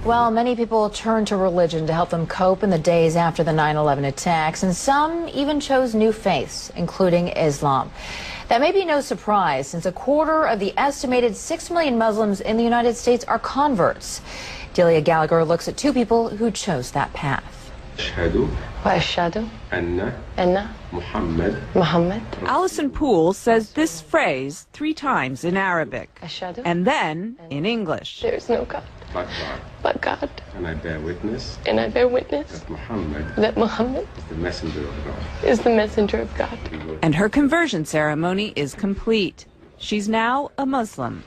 Well, many people turned to religion to help them cope in the days after the 9/11 attacks, and some even chose new faiths, including Islam. That may be no surprise, since a quarter of the estimated 6 million Muslims in the United States are converts. Delia Gallagher looks at two people who chose that path. Allison Poole says this phrase 3 times in Arabic and then in English. There is no God but God. And I bear witness. That Muhammad is the messenger of God. Is the messenger of God. And her conversion ceremony is complete. She's now a Muslim.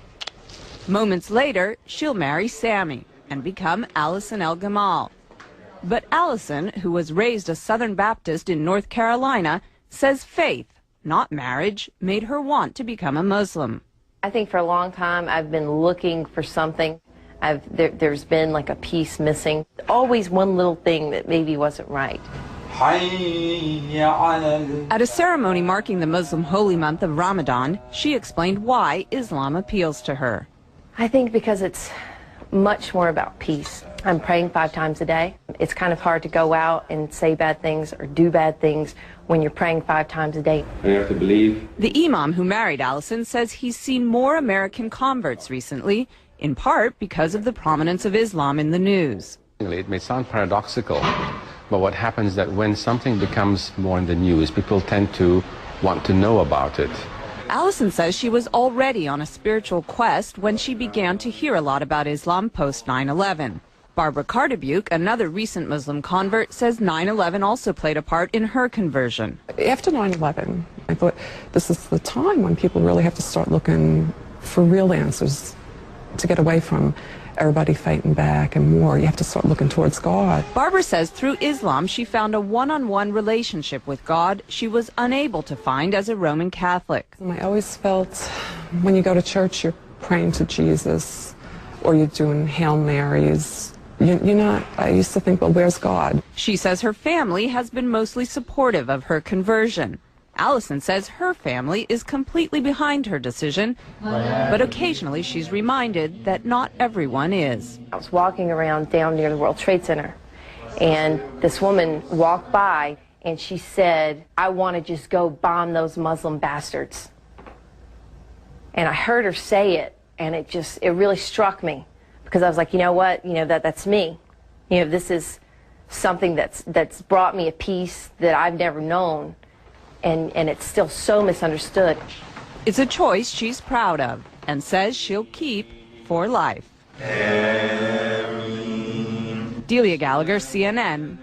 Moments later, she'll marry Sammy and become Allison El Gamal. But Allison, who was raised a Southern Baptist in North Carolina, says faith, not marriage, made her want to become a Muslim. I think for a long time I've been looking for something. There's been like a piece missing. Always one little thing that maybe wasn't right. At a ceremony marking the Muslim holy month of Ramadan, she explained why Islam appeals to her. I think because it's much more about peace. I'm praying 5 times a day. It's kind of hard to go out and say bad things or do bad things when you're praying 5 times a day. And you have to believe. The imam who married Allison says he's seen more American converts recently, in part because of the prominence of Islam in the news. It may sound paradoxical, but what happens is that when something becomes more in the news, people tend to want to know about it. Allison says she was already on a spiritual quest when she began to hear a lot about Islam post 9/11. Barbara Cardebuke, another recent Muslim convert, says 9/11 also played a part in her conversion. After 9/11, I thought this is the time when people really have to start looking for real answers to get away from everybody fighting back and war. You have to start looking towards God. Barbara says through Islam she found a one-on-one relationship with God she was unable to find as a Roman Catholic. I always felt when you go to church you're praying to Jesus or you're doing Hail Marys. I used to think, well, where's God? She says her family has been mostly supportive of her conversion. Allison says her family is completely behind her decision, but occasionally she's reminded that not everyone is. I was walking around down near the World Trade Center, and this woman walked by, and she said, "I want to just go bomb those Muslim bastards." And I heard her say it, and it really struck me, because I was like, you know what, that's me. This is something that's brought me a peace that I've never known. And it's still so misunderstood. It's a choice she's proud of and says she'll keep for life. Delia Gallagher, CNN.